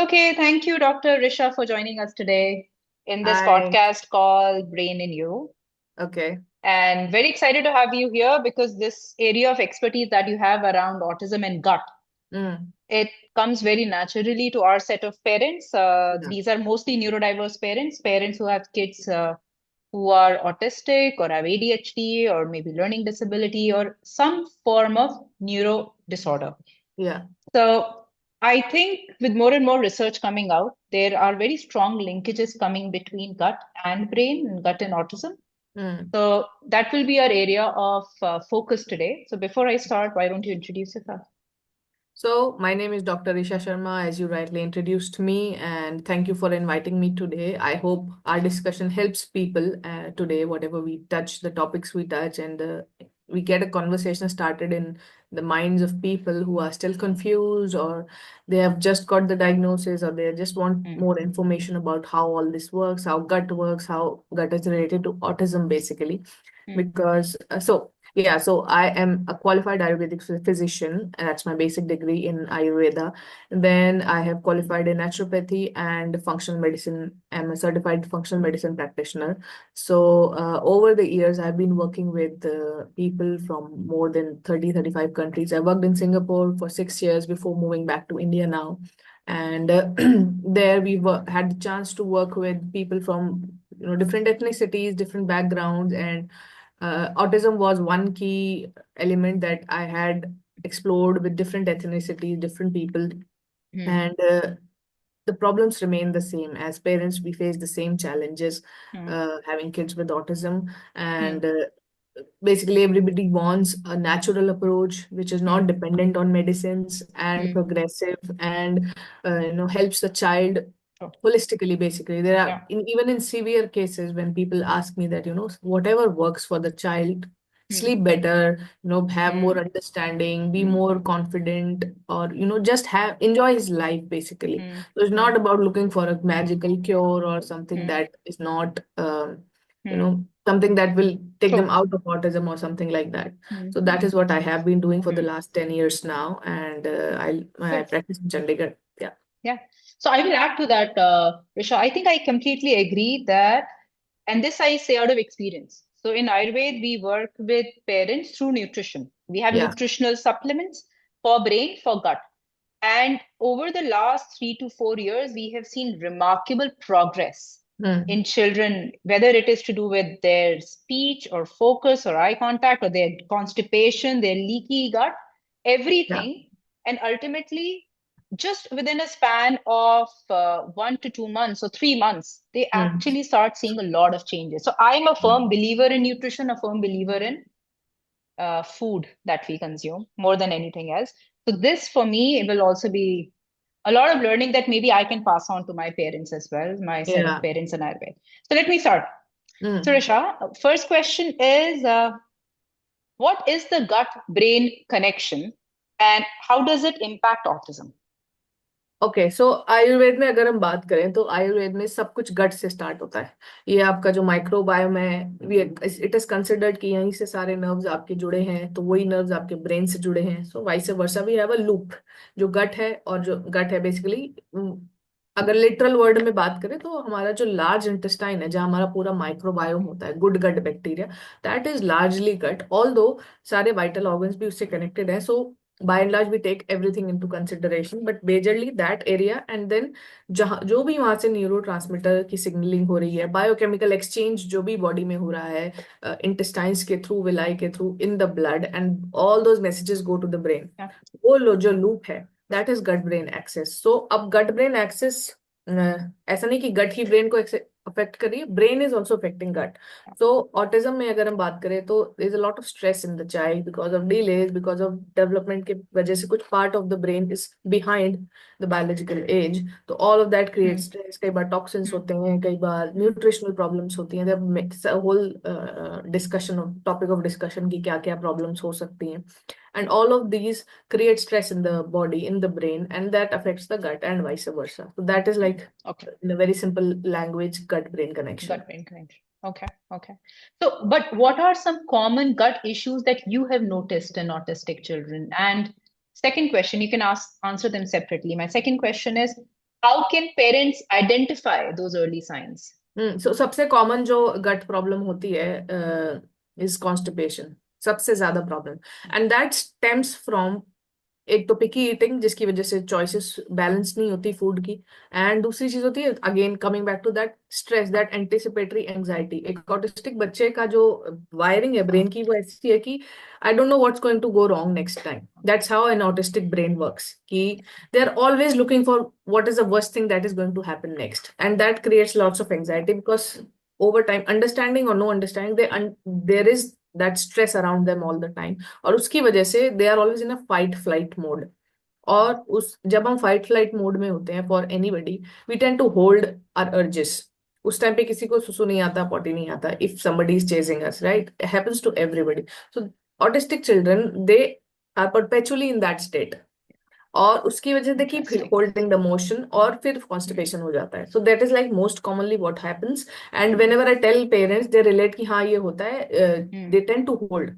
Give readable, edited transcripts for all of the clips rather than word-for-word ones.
Okay, thank you, Dr. Risha, for joining us today in this Hi. podcast called Brain in You. Okay. And very excited to have you here because this area of expertise that you have around autism and gut, Mm. it comes very naturally to our set of parents. Yeah. These are mostly neurodiverse parents, parents who have kids who are autistic or have ADHD or maybe learning disability or some form of neuro disorder. Yeah. So I think with more and more research coming out, there are very strong linkages coming between gut and brain and gut and autism. Mm. So that will be our area of focus today. So before I start, why don't you introduce yourself? So, my name is Dr. Risha Sharma, as you rightly introduced me, and thank you for inviting me today. I hope our discussion helps people today, whatever we touch, the topics we touch, and we get a conversation started in the minds of people who are still confused, or they have just got the diagnosis, or they just want Mm, more information about how all this works, how gut is related to autism, basically. mm, Because so I am a qualified Ayurvedic physician, and that's my basic degree in Ayurveda. Then I have qualified in naturopathy and functional medicine. I'm a certified functional medicine practitioner. So over the years, I've been working with people from more than 35 countries. I worked in Singapore for 6 years before moving back to India now. And there had the chance to work with people from different ethnicities, different backgrounds, and autism was one key element that I had explored with different ethnicities, different people, mm, and the problems remain the same. As parents, we face the same challenges mm, having kids with autism, mm, and basically everybody wants a natural approach which is mm, not dependent on medicines and mm. progressive and helps the child Sure. holistically. Basically, there are Yeah. even in severe cases when people ask me that whatever works for the child, Mm, sleep better, have more mm, understanding, be mm, more confident, or just have enjoy his life, basically. mm, So it's mm, not about looking for a magical cure or something mm, that is not mm. something that will take them True. out of autism or something like that. Mm, So that is what I have been doing for the mm. last 10 years now, and I Good. practice in Chandigarh. Yeah. Yeah. So I will add to that, Risha. I think I completely agree that, and this I say out of experience. So in Ayurveda, we work with parents through nutrition. We have Yeah. nutritional supplements for brain, for gut. And over the last 3 to 4 years, we have seen remarkable progress Hmm. in children, whether it is to do with their speech or focus or eye contact or their constipation, their leaky gut, Yeah. everything. And ultimately, just within a span of 1 to 2 months or 3 months, they Hmm. actually start seeing a lot of changes. So I'm a Yeah. firm believer in nutrition, a firm believer in food that we consume more than anything else. So this for me, it will also be a lot of learning that maybe I can pass on to my parents as well, my set of Yeah. parents and Ayurveda. So let me start. So Hmm. Risha, first question is, what is the gut-brain connection and how does it impact autism? Okay, so Ayurveda में अगर हम बात करें तो आयुर्वेद में सब कुछ गट से स्टार्ट होता है। ये आपका जो माइक्रोबायोम है, इट इज कंसिडर्ड कि यहीं से सारे नर्व्स आपके जुड़े हैं, तो वही नर्व्स आपके ब्रेन से जुड़े हैं। So vice versa we have a loop. जो गट है, और जो गट है बेसिकली, अगर लिटरल वर्ड में बात करें तो हमारा जो लार्ज इंटेस्टाइन है, जहाँ हमारा पूरा माइक्रोबायोम होता है, good gut bacteria, that is largely gut, all दो सारे वाइटल ऑर्गन्स भी उससे कनेक्टेड है। सो by and large we take everything into consideration, but majorly that area, and then जहाँ जो भी वहां से न्यूरोट्रांसमीटर की सिग्नलिंग हो रही है, बायोकेमिकल एक्सचेंज जो भी बॉडी में हो रहा है, इंटेस्टाइन्स के थ्रू, विलाई के थ्रू, in the blood, and all those messages go to the brain. Yeah. वो जो लूप है, that is gut brain axis. So अब गट ब्रेन एक्सेस, ऐसा नहीं कि गट ही ब्रेन को अफेक्ट कर रही है, brain is also affecting gut. So autism में अगर हम बात करें तो there is a lot of stress in the child because of delays, because of development के वजह से कुछ part of the brain is behind the biological age. तो all of that create Hmm, stress. कई बार टॉक्सिन्स hmm, होते हैं, कई बार hmm, न्यूट्रिशनल प्रॉब्लम्स होती हैं, whole discussion of topic of discussion की क्या क्या प्रॉब्लम्स हो सकती हैं। And all of these create stress in the body, in the brain, and that affects the gut and vice versa. So that is hmm. like, Okay. in a very simple language, gut brain connection. Gut-brain connection. Okay, okay. So, but what are some common gut issues that you have noticed in autistic children? And second question, you can answer them separately. My second question is, How can parents identify those early signs? सो सबसे common जो गट problem होती है is constipation, सबसे ज्यादा problem. And that stems from, एक तो पिकी eating जिसकी वजह से चॉइसेस बैलेंस नहीं होती फूड की, एंड दूसरी चीज होती है again coming back to that stress, that anticipatory anxiety. एक ऑटिस्टिक बच्चे का जो वायरिंग है ब्रेन की वो ऐसी है कि I don't know what's going to go wrong next time. That's how an autistic brain works, कि they are always looking for what is the worst thing that is going to happen next, and that creates lots of anxiety because over time, understanding or no understanding, there is that stress around them all the time, और उसकी वजह से they are always in a fight flight mode। और उस जब हम fight flight mode में होते हैं for anybody, we tend to hold our urges. उस टाइम पे किसी को सुसु नहीं आता, पॉटी नहीं आता, if somebody is chasing us, right? It happens to everybody. So autistic children, they are perpetually in that state, और उसकी वजह से देखिए फिर Interesting. होल्डिंग द मोशन और फिर कॉन्स्टिपेशन हो जाता है। So that is like most commonly what happens, and whenever I tell parents they relate कि हाँ ये होता है, दे टेंड टू होल्ड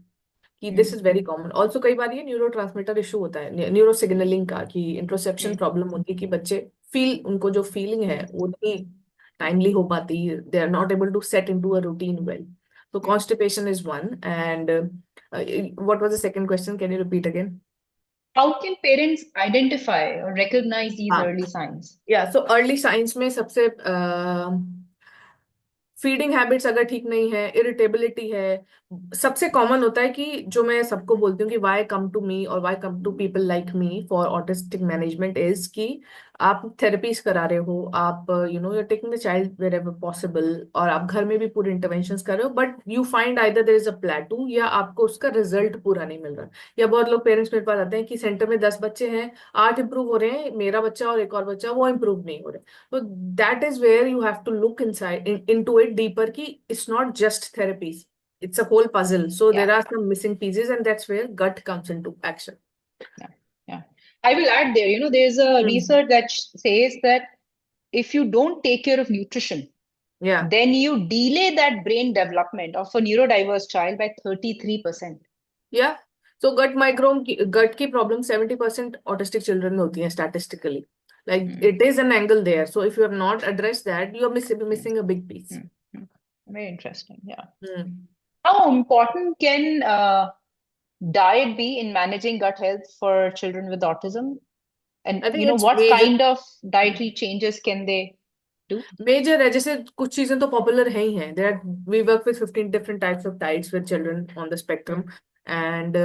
कि this is very common. Also कई बार ये न्यूरो ट्रांसमीटर इशू होता है, न्यूरो सिग्नलिंग का, कि इंट्रोसेप्शन प्रॉब्लम होती है कि बच्चे फील, उनको जो फीलिंग है वो नहीं टाइमली हो पाती, they are not able to set into a routine well. So constipation is one, and what was the second question? Can you repeat again? How can parents identify or recognize these हाँ, early signs? या so early signs में सबसे feeding habits अगर ठीक नहीं है, irritability है, सबसे कॉमन होता है कि जो मैं सबको बोलती हूँ कि वाई कम टू मी और why come to people like me for autistic management, is कि आप थेरेपीज करा रहे हो, आप you are taking the child wherever possible, और आप घर में भी पूरे इंटरवेंशंस कर रहे हो, but you find either there is a plateau या आपको उसका रिजल्ट पूरा नहीं मिल रहा। या बहुत लोग पेरेंट्स मेरे पास आते हैं कि सेंटर में 10 बच्चे हैं, 8 इंप्रूव हो रहे हैं, मेरा बच्चा और एक और बच्चा वो इंप्रूव नहीं हो रहे। So that is where you have to look inside into it deeper ki it's not just therapies, it's a whole puzzle. So Yeah, there are some missing pieces, and that's where gut comes into action. yeah, yeah. I will add there, there's a Hmm. research that says that if you don't take care of nutrition, Yeah, then you delay that brain development of a neurodiverse child by 33%. yeah. So gut की problem 70% autistic children में होती है statistically. Like Hmm, it is an angle there. So if you have not addressed that, you are hmm, missing a big piece. hmm, hmm. Very interesting. Yeah. Hmm. How important can diet be in managing gut health for children with autism? And I think it's what major. kind of dietary changes can they do? Major है, जैसे कुछ चीजें तो popular है ही हैं, there we work with 15 different types of diets with children on the spectrum, and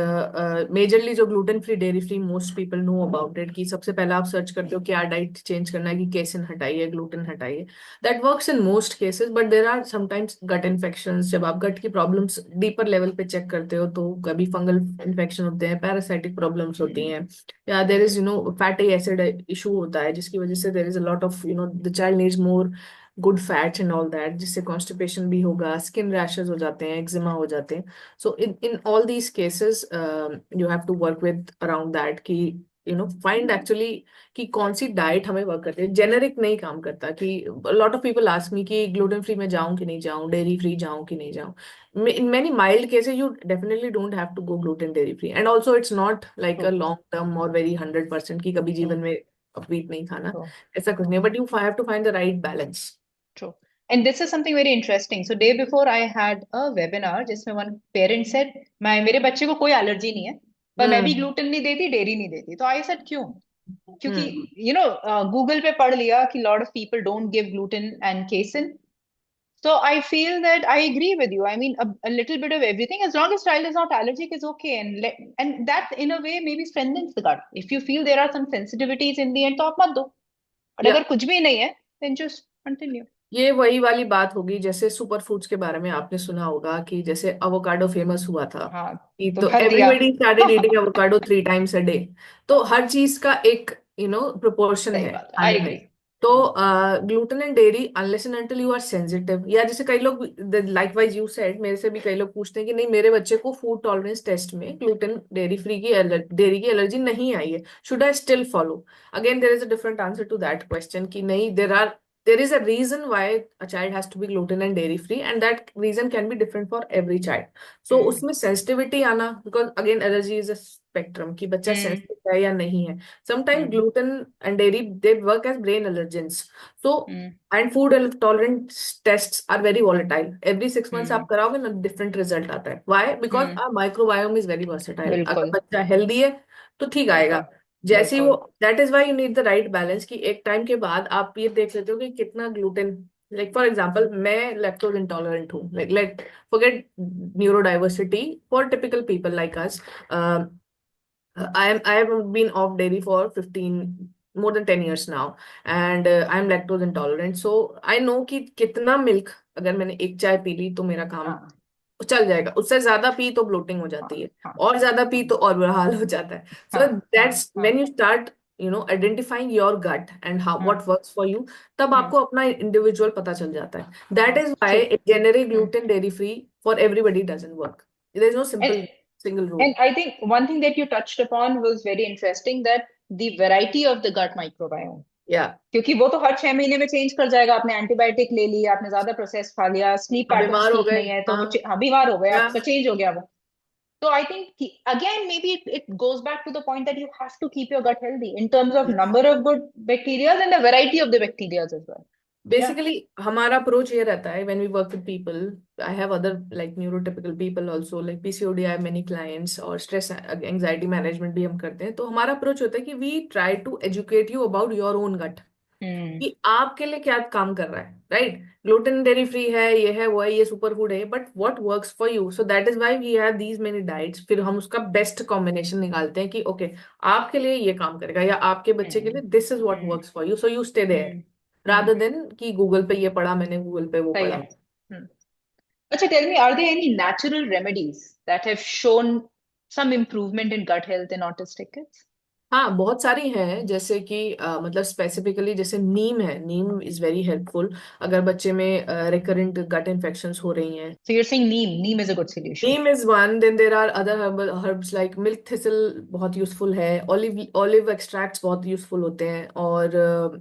majorly जो gluten free dairy free, most people know about it, कि सबसे पहले आप सर्च करते हो क्या डाइट चेंज करना है, कि केसिन हटाइए, ग्लूटेन हटाइए, that works in most cases. But there are sometimes gut infections, जब आप गट की प्रॉब्लम्स डीपर लेवल पे चेक करते हो तो कभी फंगल इन्फेक्शन होते हैं, पैरासाइटिक प्रॉब्लम्स होती हैं, या there is fatty acid issue होता है जिसकी वजह से there is a lot of the child needs more good fats and all that, जिससे कॉन्स्टिपेशन भी होगा, स्किन रैशेस हो जाते हैं, एक्जिमा हो जाते हैं। So in in all these cases you have to work with around that, कि फाइंड एक्चुअली कि कौन सी डाइट हमें वर्क करती है। जेनेरिक नहीं काम करता, कि lot of people ask me कि ग्लूटेन फ्री में जाऊं कि नहीं जाऊं, डेयरी फ्री जाऊं कि नहीं जाऊं। In many mild cases you definitely don't have to go gluten dairy free, and also it's not like a True, long term और वेरी 100% की कभी true, जीवन में व्हीट नहीं खाना, true, ऐसा कुछ नहीं, but you have to find the right balance. true. And this is something very interesting. So day before I had a webinar जिसमें one parent said, मैं मेरे बच्चे को कोई एलर्जी नहीं है, पर मैं भी हम्म। ग्लूटेन नहीं देती, डेयरी नहीं देती। तो आई सेड क्यों? क्योंकि हम्म। गूगल पे पढ़ लिया कि lot of people don't give gluten and केसन. So I feel that I agree with you. I mean, a little bit of everything, as long as child is not allergic, is okay, and that in a way maybe strengthens the gut. If you feel there are some sensitivities in the end, तो आप मत दो. और या अगर कुछ भी नहीं है, then just continue. ये वही वाली बात होगी, जैसे सुपर फूड्स के बारे में आपने सुना होगा कि जैसे अवोकाडो फेमस हुआ था, हाँ, कि तो तो भर दिया. Everybody started eating avocado 3 times a day। तो हर चीज का एक प्रोपोर्शन सही है बात है, आई खाने एग्री. में। तो gluten and dairy, unless and until you are sensitive, या जैसे कई लोग, लाइक वाइज यू सेड, मेरे से भी कई लोग पूछते हैं कि नहीं मेरे बच्चे को फूड टॉलरेंस टेस्ट में ग्लूटेन डेयरी फ्री की डेयरी की एलर्जी नहीं आई है, should I still follow? Again there is a different answer to that question, कि नहीं, there are there is a reason why a child has to be gluten and dairy free, and that reason can be different for every child. So Hmm. उसमें sensitivity आना, because again allergy is a spectrum कि बच्चा Hmm. sensitive है या नहीं है. Sometimes Hmm. gluten and dairy, they work as brain allergens. So Hmm. and food tolerance tests are very volatile. Every 6 months आप Hmm. कराओगे ना different result आता है. Why? Because Hmm. our microbiome is very versatile. अगर बिल्कुल बच्चा healthy है तो ठीक आएगा. बिल्कुल जैसे ही वो, बिल्कुल. That is why you need the right balance, कि एक टाइम के बाद आप ये देख लेते हो कि कितना ग्लूटेन. लाइक फॉर एग्जांपल मैं लैक्टोज इंटॉलरेंट हूँ. Like let forget neuro diversity, for typical people like us, I have been off dairy for 15 more than 10 years now, and I'm lactose intolerant. So I know कि कितना milk अगर मैंने एक चाय P ली तो मेरा काम हाँ चल जाएगा, उससे ज्यादा पी तो ब्लोटिंग हो हाँ जाती है, हाँ और ज्यादा पी तो और बुरा हाल हो जाता है. हाँ सो हाँ दैट्स हाँ when you start identifying your gut and how हाँ. व्हाट वर्क्स फॉर यू, तब Hmm. आपको अपना इंडिविजुअल पता चल जाता है. That is So, why generic hmm. Gluten dairy free for everybody doesn't work. There is no and simple single rule. and I think one thing that you touched upon was very interesting, that the variety of the gut microbiome. या क्योंकि वो तो हर 6 महीने में change कर जाएगा. आपने antibiotic ले लिया, आपने ज्यादा प्रोसेस खा लिया, स्लीप आप पैटर्न्स बीमार हो ठीक गए. नहीं है तो वो हाँ. हाँ बीमार हो गए, या आपका चेंज हो गया वो. So I think again maybe it goes back to the point that you have to keep your gut healthy in terms of number of good bacteria and the variety of the bacteria as well. Yeah. Basically हमारा approach ये रहता है when we work with people. I have other like neurotypical people also, like PCOD, I have many clients, और stress anxiety management भी हम करते हैं. तो हमारा अप्रोच होता है कि we try to educate you about your own gut, Hmm. कि आपके लिए क्या काम कर रहा है. राइट, ग्लूटेन डेरी फ्री है, ये है, वो है, ये सुपर फूड है, but what works for you. So that is why we have these many diets. फिर हम उसका बेस्ट कॉम्बिनेशन निकालते हैं कि ओके आपके लिए ये काम करेगा, या आपके बच्चे के Hmm. लिए this is what Hmm. Works for you, so you stay there, Hmm. Hmm. Rather than कि गूगल पे ये पढ़ा मैंने, गूगल पे वो सही पढ़ा. है. Hmm. Acha, tell me, are there any natural remedies that have shown some improvement in gut health in autistic kids? हाँ, बहुत सारी हैं. जैसे कि मतलब स्पेसिफिकली जैसे नीम है. नीम इज वेरी हेल्पफुल अगर बच्चे में रिकरेंट गट इन्फेक्शंस हो रही हैं. So you're saying neem. Neem is a good solution. Neem is one. Then there are other herbs like milk thistle, बहुत यूजफुल है. ऑलिव एक्सट्रैक्ट्स बहुत यूजफुल होते हैं. और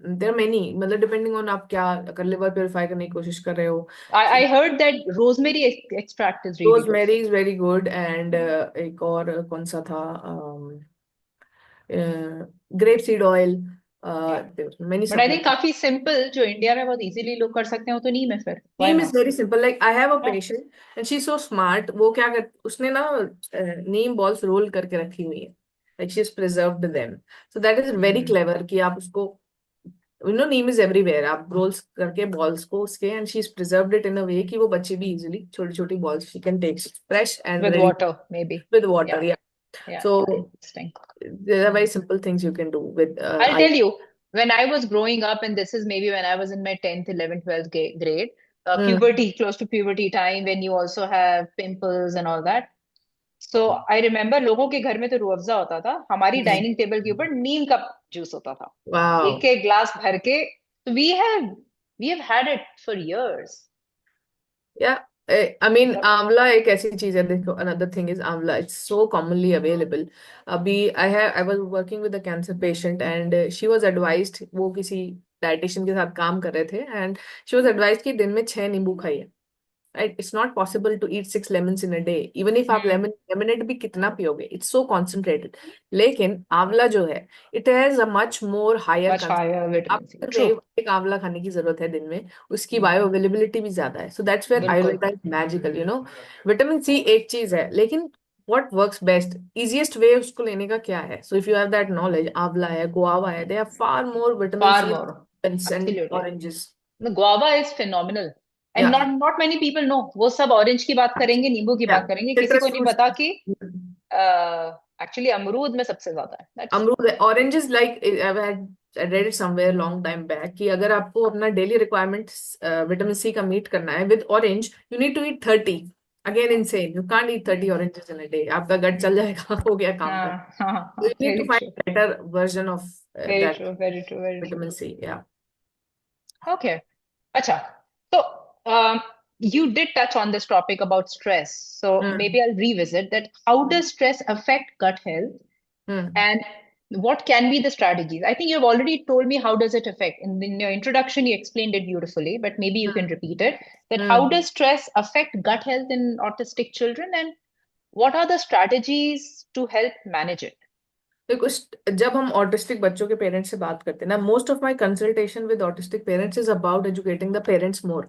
देर आर मेनी, मतलब डिपेंडिंग ऑन आप क्या, अगर लिवर प्योरीफाई करने की कोशिश कर रहे हो. I heard that rosemary extract is really good rosemary for is it. Very good. And एक और कौन सा था, grape seed oil. Yeah. Many But I think supplement. काफी simple जो इंडिया में बहुत इजीली लोग कर सकते हैं वो तो नीम है फिर. Why Neem is not? Very simple. Like I have a Yeah. Patient and she is so smart. वो क्या कर, उसने ना नीम बॉल्स रोल करके रखी हुई है. Like she is preserved them. So that is very Hmm. Clever कि आप उसको, नीम इज एवरीवेयर, आप रोल्स करके बॉल्स को उसके, and she is preserved it in a way कि वो बच्चे भी इजीली छोटी छोटी balls she can take fresh and With ready water, maybe. With water. Yeah. Yeah. Yeah. So Yeah. Interesting. There are Hmm. Very simple things you can do with I'll I. tell you, when I was growing up, and this is maybe when I was in my 10th, 11th, 12th grade, puberty, close to puberty time, when you also have pimples and all that. So I remember लोगों के घर में तो रूह अफ़ज़ा होता था, हमारी dining table के ऊपर नीम का जूस होता था, वाओ. एक एक ग्लास भर के. So we have had it for years. या, आई मीन मतलब आंवला एक ऐसी चीज है. देखो, अनदर थिंग इज आंवला, इट्स सो कॉमनली अवेलेबल. अभी I was working with a cancer patient and she was advised, वो किसी डाइटिशियन के साथ काम कर रहे थे, एंड शी वाज एडवाइज्ड कि दिन में 6 नींबू खाइए. Right, it's not possible to eat 6 lemons in a day. Even if आप हम्म. लेमनेड भी कितना पियोगे, इट्स सो कॉन्सेंट्रेटेड. लेकिन आंवला जो है, it has a much more higher. Much higher vitamin C. आपको True. एक आंवला खाने की जरूरत है दिन में, उसकी हम्म. बायो अवेलेबिलिटी भी ज्यादा है. सो दैट्स वेयर बिल्कुल. Ayurveda is magical, vitamin C एक चीज है, लेकिन what works best, easiest way उसको लेने का क्या है. So if you have that knowledge, amla है, गुआवा है, they are far more vitamin Far C more. And Absolutely. Oranges. The guava is phenomenal. And या. not many people know. वो सब ऑरेंज की बात करेंगे, नींबू की या, बात करेंगे, किसी को सिट्रस नहीं फ्रूट्स. पता कि एक्चुअली अमरूद में सबसे ज्यादा है. That's अमरूद है, oranges. Like I read it somewhere long time back कि अगर आपको अपना डेली रिक्वायरमेंट विटामिन सी का मीट करना है with orange, you need to eat 30. Again insane, you can't eat 30 oranges in a day. आपका गट चल जाएगा. हो गया काम का. हाँ हाँ So हाँ. you need to Very find true. a better version of Very that true. Very true. Very true. vitamin C. Yeah. Okay. Acha. So you did touch on this topic about stress. So Hmm. maybe I'll revisit that. How does stress affect gut health? Hmm. And what can be the strategies? I think you've already told me how does it affect. In your introduction, you explained it beautifully, but maybe you can repeat it. That how hmm does stress affect gut health in autistic children, and what are the strategies to help manage it? देखो जब हम autistic बच्चों के parents से बात करते हैं ना, most of my consultation with autistic parents is about educating the parents more,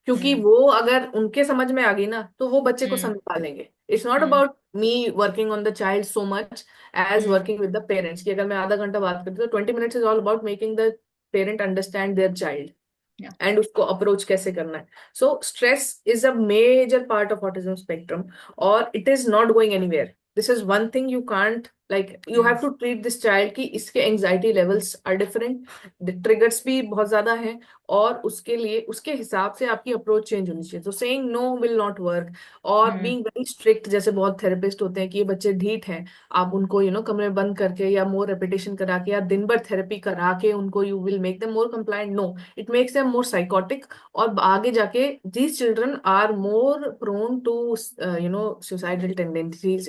क्योंकि Hmm. वो अगर उनके समझ में आ गई ना तो वो बच्चे को Hmm. समझ पा लेंगे. It's not Hmm. About me working on the child so much as Hmm. Working with the parents, कि अगर मैं आधा घंटा बात करती हूँ तो 20 minutes is all about making the parent understand their child Yeah. And उसको अप्रोच कैसे करना है. So stress is a major part of autism spectrum, और it is not going anywhere. This is one thing you can't, like you Hmm. Have to treat this child कि इसके anxiety levels are different, triggers भी बहुत ज्यादा हैं, और उसके लिए उसके हिसाब से आपकी अप्रोच चेंज होनी चाहिए. तो saying no will not work, और Hmm. बीइंग वेरी स्ट्रिक्ट, जैसे बहुत थेरेपिस्ट होते हैं कि ये बच्चे ढीठ हैं, आप उनको कमरे में बंद करके या मोर रेपिटेशन करा के या दिन भर थेरेपी करा के उनको you will make them more compliant. No, it makes them more psychotic, और आगे जाके these children are more prone to suicidal tendencies,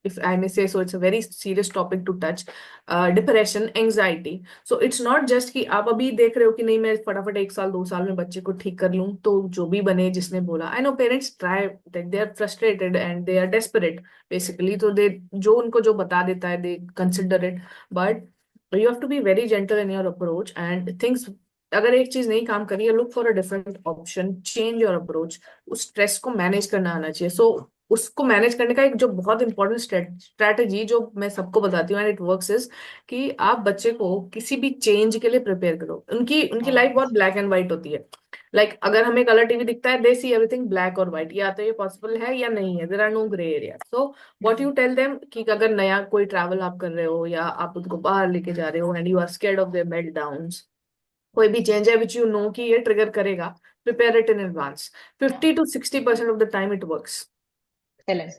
if I may say so. It's a very serious topic to touch. Depression, anxiety. So it's not just कि आप अभी देख रहे हो कि नहीं मैं फटाफट 1 साल 2 साल में बच्चे को ठीक कर लूं तो जो भी बने जिसने बोला. I know parents try, they are frustrated and they are desperate basically, तो दे जो उनको जो बता देता है they consider it, but you have to be very gentle in your approach and things. अगर एक चीज नहीं काम करी है, look for a different option, change your approach. उस स्ट्रेस को मैनेज करना आना चाहिए. सो उसको मैनेज करने का एक जो बहुत इंपॉर्टेंट स्ट्रेटेजी जो मैं सबको बताती हूँ एंड इट वर्क्स इज कि आप बच्चे को किसी भी चेंज के लिए प्रिपेयर करो. उनकी उनकी लाइफ बहुत ब्लैक एंड व्हाइट होती है. लाइक अगर हमें कलर टीवी दिखता है, दे सी एवरीथिंग ब्लैक और व्हाइट, या तो ये पॉसिबल है या नहीं है, there are no grey area. So what Hmm. You tell them कि अगर नया कोई ट्रैवल आप कर रहे हो या आप उनको बाहर लेके जा रहे हो and you are scared of their meltdowns, कोई भी चेंज है विच यू नो कि ये ट्रिगर करेगा, prepare it in advance. 50 to 60% of the time it works. Excellent.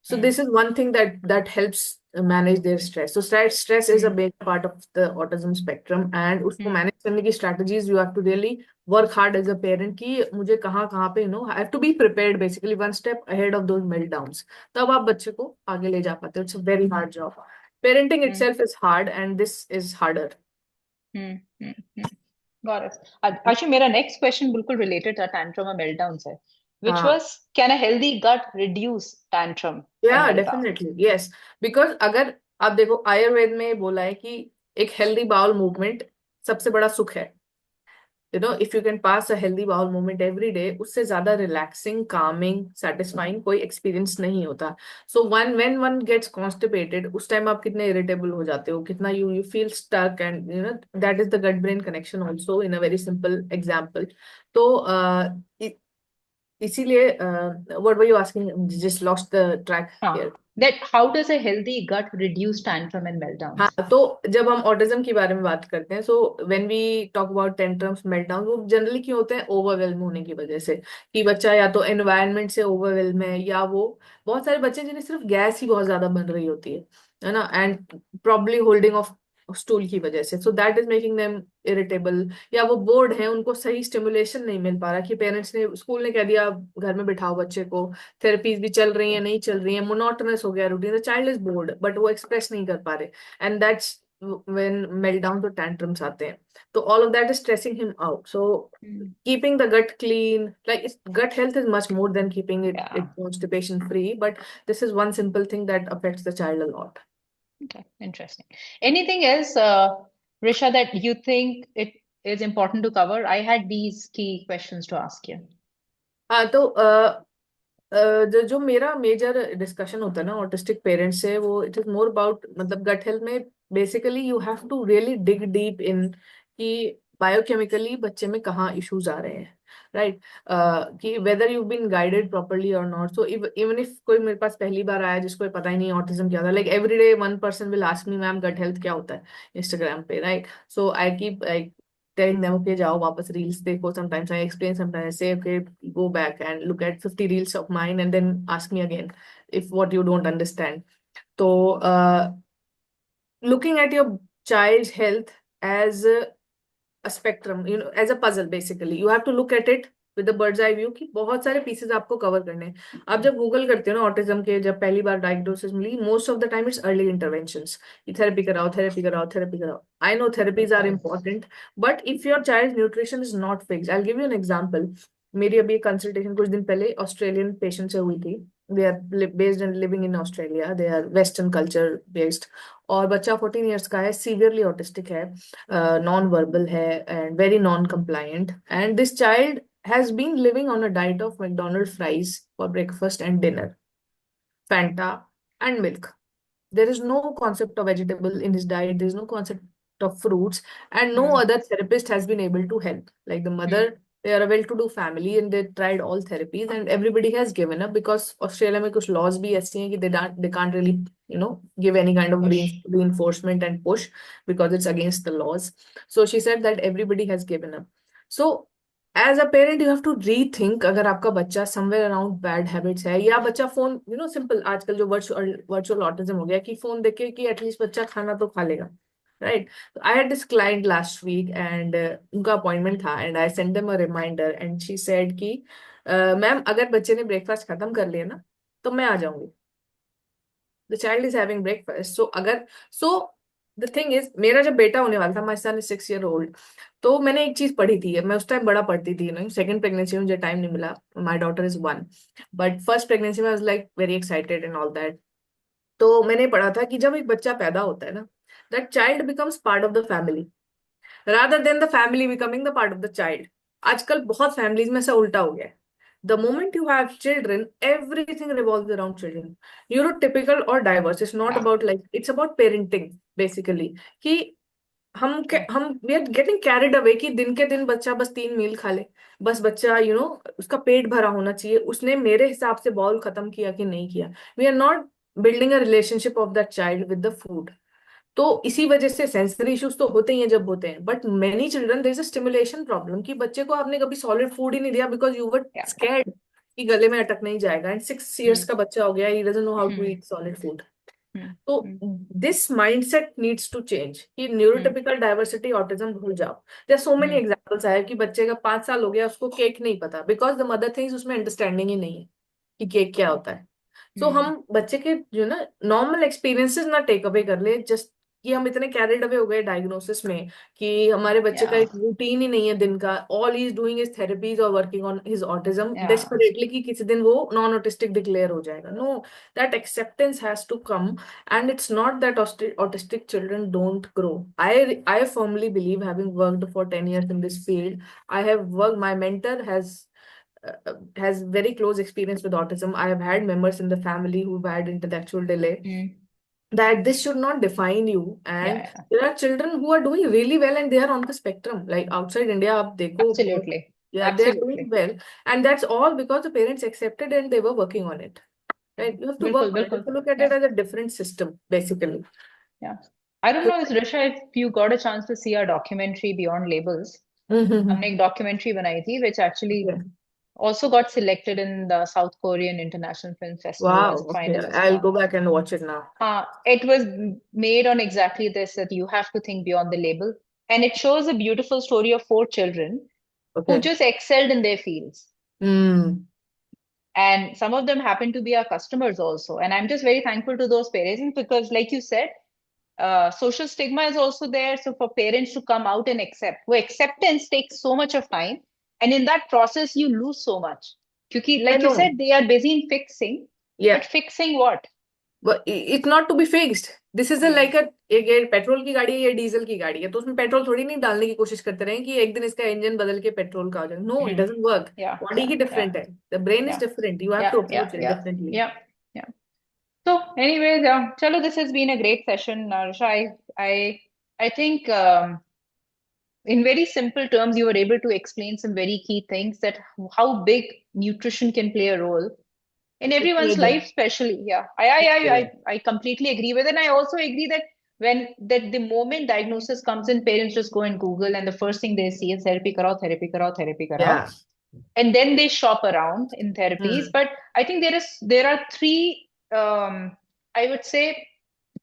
So Hmm. this is one thing that helps manage their stress. So stress is a Hmm. big part of the autism spectrum, and उसको Hmm. manage करने की strategies you have to really work hard as a parent कि मुझे कहाँ पे I have to be prepared basically one step ahead of those meltdowns. तब आप बच्चे को आगे ले जा पाते हो. It's a very hard job. Parenting Hmm. itself is hard, and this is harder. Hmm. Hmm. Hmm. Got it. Actually, मेरा next question बिल्कुल related था tantrum और meltdowns है, which हाँ. was, can a healthy gut reduce tantrum and या meltdown? Definitely yes. Because अगर आप देखो आयुर्वेद में बोला है कि एक हेल्दी बाउल मूवमेंट सबसे बड़ा सुख है. If you can pass a healthy bowel movement every day, उससे ज्यादा रिलैक्सिंग, कामिंग, सेटिस्फाइंग कोई एक्सपीरियंस नहीं होता. So when one gets constipated, उस टाइम आप कितने इरिटेबल हो जाते हो, कितना you you feel stuck, and that is the gut brain connection also in a very simple example. तो इसीलिए what were you asking, just lost the track हाँ. Here. That how does a healthy gut reduce tantrum and हाँ, meltdowns? तो जब हम autism के बारे में बात करते हैं, so when we talk about tantrums, meltdown, वो जनरली क्यों होते हैं? ओवरवेल्म होने की वजह से, कि बच्चा या तो एनवायरनमेंट से ओवरवेल्म है, या वो बहुत सारे बच्चे जिन्हें सिर्फ गैस ही बहुत ज्यादा बन रही होती है ना, and probably holding of stool की वजह से, सो that is making them irritable. या वो बोर्ड है, उनको सही स्टिमुलेशन नहीं मिल पा रहा, कि पेरेंट्स ने, स्कूल ने कह दिया घर में बिठाओ बच्चे को, थेरेपीज भी चल रही है नहीं चल रही है, मोनोटोनस हो गया routine, the child is board but वो एक्सप्रेस नहीं कर पा रहे, and that's when meltdowns or tantrums आते हैं. तो all of that is stressing him out. So Hmm. keeping the gut clean, like gut health is much more than keeping it Yeah. constipation free, but this is one simple thing that affects the child a lot. Okay. Interesting. Anything else, Risha, that you think it is important to cover? I had these key questions to ask you. हाँ, तो जो मेरा major discussion होता है ना autistic parents से, वो it is more about, मतलब गट हेल्थ में basically you have to really dig deep in कि बायोकेमिकली बच्चे में कहाँ इश्यूज आ रहे हैं, राइट. कि whether you been guided properly और नॉट. सो इवन इफ कोई मेरे पास पहली बार आया जिसको पता ही नहीं ऑटिज्म क्या था, like every day one person will ask me, ma'am gut health क्या होता है, इंस्टाग्राम पे, right. So I keep telling them, okay, जाओ वापस reels देखो. Sometimes I explain, sometimes I say, okay, go back and look at 50 reels of mine and then ask me again if what you don't understand. So looking at your child's health as a spectrum, as a puzzle, basically you have to look at it with the birds eye view की बहुत सारे pieces आपको cover करने हैं। आप जब Google करते हो ना ऑटिज्म के, जब पहली बार डायग्नोसिस मिली, most of the time it's early interventions, therapy कराओ, थेरेपी कराओ, थेरेपी कराओ। I know therapies are important, but if your child nutrition is not fixed, I give you an example. मेरी अभी एक कंसल्टेशन कुछ दिन पहले ऑस्ट्रेलियन पेशेंट से हुई थी। They are based and living in Australia, they are western culture based, और बच्चा 14 ईयर्स का है, सीवियरली ऑटिस्टिक है, नॉन वर्बल है, and very non compliant, and this child has been living on a diet of McDonald's fries for breakfast and dinner, Fanta and milk. There is no concept of vegetable in his diet. There is no concept of fruits, and no Mm. other therapist has been able to help. Like the mother, they are a well-to-do family and they tried all therapies and everybody has given up because Australia में कुछ laws भी ऐसे हैं कि they can't really give any kind of Push. reinforcement and push because it's against the laws. So she said that everybody has given up. So as a parent you have to rethink, अगर आपका बच्चा somewhere around bad habits है, या बच्चा phone, simple आजकल जो virtual autism हो गया कि फोन देखे कि एटलीस्ट बच्चा खाना तो खा लेगा, right? I had this client last week and उनका अपॉइंटमेंट था and I send them a reminder and she said कि मैम अगर बच्चे ने ब्रेकफास्ट खत्म कर लिया ना तो मैं आ जाऊंगी। The child is having breakfast, so the thing is, मेरा जब बेटा होने वाला था, माई सन इज 6 year old, तो मैंने एक चीज पढ़ी थी, मैं उस टाइम बड़ा पढ़ती थी, सेकंड प्रेगनेंसी में मुझे टाइम नहीं मिला, my daughter is 1, but first pregnancy में I was like very excited and all that. तो मैंने पढ़ा था कि जब एक बच्चा पैदा होता है ना, that child becomes part of the family rather than the family becoming the part of the child. आजकल बहुत फैमिलीज में ऐसा उल्टा हो गया है। The moment you have children, everything revolves around children. Neurotypical or diverse. It's not about like, it's about parenting basically. कि हम we are getting carried away कि दिन के दिन बच्चा बस 3 मील खा ले, बस बच्चा उसका पेट भरा होना चाहिए, उसने मेरे हिसाब से बॉल खत्म किया कि नहीं किया। We are not building a relationship of that child with the food. तो इसी वजह से सेंसरी इश्यूज तो होते ही हैं जब होते हैं, but many children there is a stimulation problem कि बच्चे को आपने कभी सॉलिड फूड ही नहीं दिया because you were Yeah. Scared कि गले में अटक नहीं जाएगा, एंड 6 years का बच्चा हो गया, he doesn't know how to eat solid food. तो this mindset needs to change कि न्यूरोटिपिकल डाइवर्सिटी ऑटिज्म भूल जाओ। देयर सो मेनी एग्जांपल्स आए कि बच्चे का 5 साल हो गया, उसको केक नहीं पता बिकॉज द मदर थिंग्स उसमें अंडरस्टैंडिंग ही नहीं है कि केक क्या होता है। सो हम बच्चे के जो ना नॉर्मल एक्सपीरियंसेस ना टेक अवे कर ले, जस्ट कि हम इतने कैरिड अवे हो गए डायग्नोसिस में कि हमारे बच्चे का Yeah. एक रूटीन ही नहीं है दिन का, all he is doing is therapies और working on his autism Yeah. Desperately कि किसी दिन वो नॉन ऑटिस्टिक डिक्लेयर हो जाएगा। No, that acceptance has to come, and it's not that autistic children don't grow. I firmly believe, having worked for 10 years in this field, I have worked, my mentor has very close experience with autism. I have had members in the family who've had intellectual delay. That this should not define you, and Yeah. there are children who are doing really well and they are on the spectrum, like outside India aap dekho Absolutely. yeah, they are doing Absolutely. well, and that's all because the parents accepted and they were working on it, right? You have to बिल्कुल work on it. You बिल्कुल. have to look at Yeah. it as a different system basically. Yeah. I don't know, Risha, if you got a chance to see our documentary Beyond Labels. हमने एक documentary बनाई थी which actually Yeah. also got selected in the South Korean International Film Festival Wow, as a okay, finalist. I'll Yeah. go back and watch it now. It was made on exactly this, that you have to think beyond the label. And it shows a beautiful story of 4 children who Okay. just excelled in their fields. And some of them happen to be our customers also. And I'm just very thankful to those parents because, like you said, social stigma is also there. So for parents to come out and accept, well, acceptance takes so much of time. And in that process, you lose so much. Because, I like you said, know. they are busy in fixing. Yeah. But fixing what? But it's not to be fixed. This is like a ये petrol की गाड़ी है, ये diesel की गाड़ी है, तो उसमें पेट्रोल थोड़ी नहीं डालने की कोशिश करते रहे कि एक दिन इसका इंजन बदल के पेट्रोल का हो जाए। No, it doesn't work. Body ही डिफरेंट है, the brain is different, you have to approach it differently. Yeah. So, anyways, yeah, Chalo, this has been a great session, Narsha. I think in very simple terms, you were able to explain some very key things, that how big nutrition can play a role in everyone's life, especially. Yeah, I completely agree with it. And I also agree that the moment diagnosis comes in, parents just go and Google, and the first thing they see is therapy karao, therapy karao, therapy karao. Yeah. And then they shop around in therapies. But I think there are three, I would say,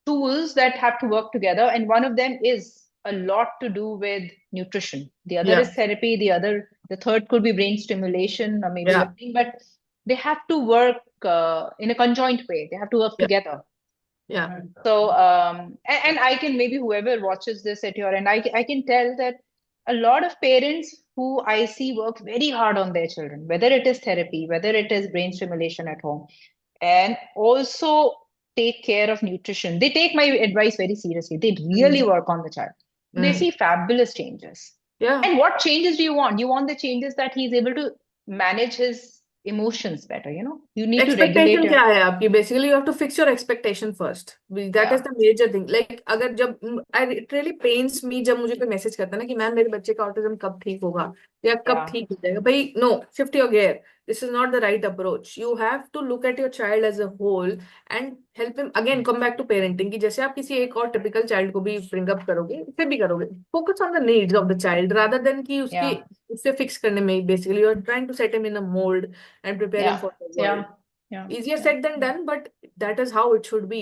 tools that have to work together, and one of them is a lot to do with nutrition. The other is therapy, the other The third could be brain stimulation or maybe Yeah. learning, but they have to work in a conjoint way. They have to work Yeah. together. Yeah. So, and I can maybe whoever watches this at your end, I can tell that a lot of parents who I see work very hard on their children, whether it is therapy, whether it is brain stimulation at home, and also take care of nutrition. They take my advice very seriously. They really Mm. work on the child. They Mm. see fabulous changes. Yeah. And what changes do you want? You want the changes that he's able to manage his emotions better, you know? You need to regulate expectation your, क्या है आपकी? Basically you have to fix your expectation first. That is yeah, the major thing. Like अगर जब I it really pains me जब मुझे कोई message करता है ना कि मैम मेरे बच्चे का ऑटिज्म कब ठीक होगा या कब yeah, ठीक हो जाएगा. भाई no, shift your gear. This is not the right approach. You have to look at your child as a whole and help him. Again come back to parenting, कि जैसे आप किसी एक और टिपिकल चाइल्ड को भी ब्रिंग अप करोगे, इसे भी करोगे, focus on the needs of the child rather than कि उसकी yeah, उससे फिक्स करने में. Basically you are trying to set him in a mould and prepare him yeah, for the yeah, world. yeah, Easier yeah. said than done, but that is how it should be.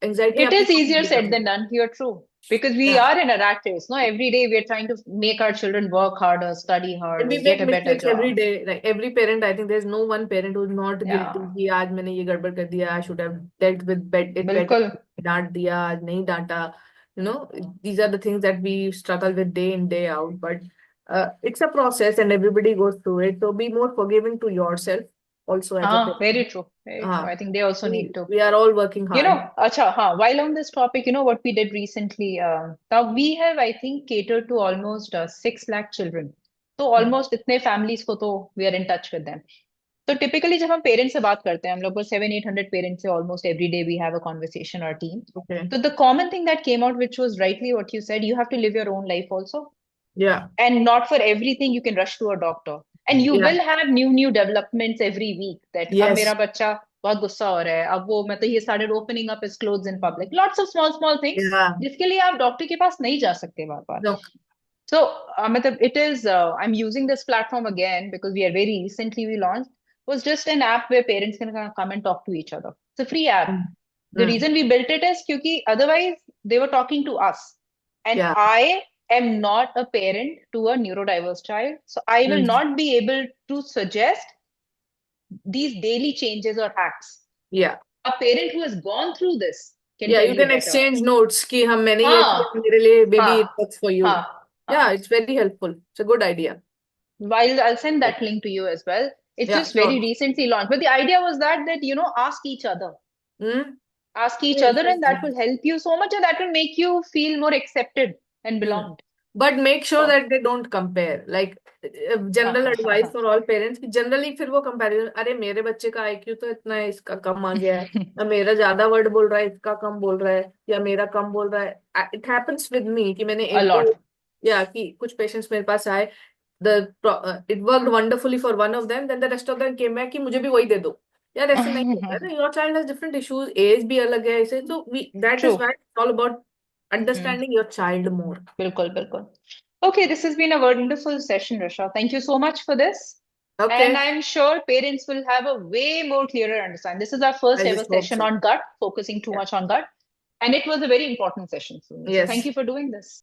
Anxiety It आपकी is come easier होगी said काफी. than done. You're true. Because we Yeah. are in a rat race. No, every day we're trying to make our children work harder, study And harder, we get make a better mistakes every job. day. Like every parent, I think there's no one parent who's not guilty Yeah, कि आज मैंने ये गड़बड़ कर दिया. I should have dealt with it better. बिल्कुल. डांट दिया, आज नहीं डांटा. You know, these are the things that we struggle with day in, day out. But it's a process and everybody goes through it. So be more forgiving to yourself also as a Ah, very parent. true. Very true. I think they also need We, to. we are all working You know, hard. acha, while on this topic, you know what we did recently? Now we have, I think, catered to almost 6 lakh children. So Hmm. almost इतने families को तो we are in touch with them. तो typically जब हम parents से बात करते हैं, हम लोग 700-800 पेरेंट्स से almost every day we have a conversation और team. Okay. So the common thing that came out, which was rightly what you said, you have to live your own life also, Yeah. and not for everything you can rush to a doctor. And you Yeah. will have new developments every week. That अब मेरा Yes. बच्चा बहुत गुस्सा हो रहा है, अब वो मतलब he started opening up his clothes in public. Lots of small things Yeah. जिसके लिए आप डॉक्टर के पास नहीं जा सकते बार बार. No. So मतलब it is I'm using this platform again because we are very recently we launched, was just an app where parents can come and talk to each other. It's a free app. Mm. The Mm. reason we built it is क्योंकि otherwise they were talking to us, and Yeah. I am not a parent to a neurodiverse child, so I will Mm. not be able to suggest these daily changes or hacks. Yeah. A parent who has gone through this can Yeah, tell you you can better. exchange notes कि हम मैंने ये हाँ, किया मेरे लिए, maybe हाँ, it works for you. हाँ, Yeah, हाँ. it's very helpful. It's a good idea. While I'll send that link to you as well. It's Yeah, just very sure. recently launched, but the idea was that you know, ask each other, Mm. ask each Yes, other, yes, and that will yes. help you so much, and that will make you feel more accepted and Mm. belonged. But make sure So, that they don't compare. Like हाँ, general हाँ, हाँ, advice हाँ. for all parents कि generally फिर वो comparison, अरे मेरे बच्चे का IQ तो इतना है, इसका कम आ गया है, या मेरा ज्यादा वर्ड बोल रहा है, इसका कम बोल रहा है, या मेरा कम बोल रहा है. It happens with me कि मैंने A एक दो, lot. या कि कुछ पेशेंट्स मेरे पास आए, it worked wonderfully for one of them, then the rest of them came back कि मुझे भी वही दे दो. यार ऐसे नहीं होता है ना. Your child has different issues, age भी अलग है ऐसे. So that is True. why it's all about Hmm. understanding your child more. बिल्कुल, बिल्कुल. Okay, this has been a wonderful session, Risha. Thank you so much for this. Okay. And I'm sure parents will have a way more clearer understanding. This is our first I ever just hope session so. on gut, focusing too Yeah. much on gut. And it was a very important session for me. So thank Yes. you for doing this.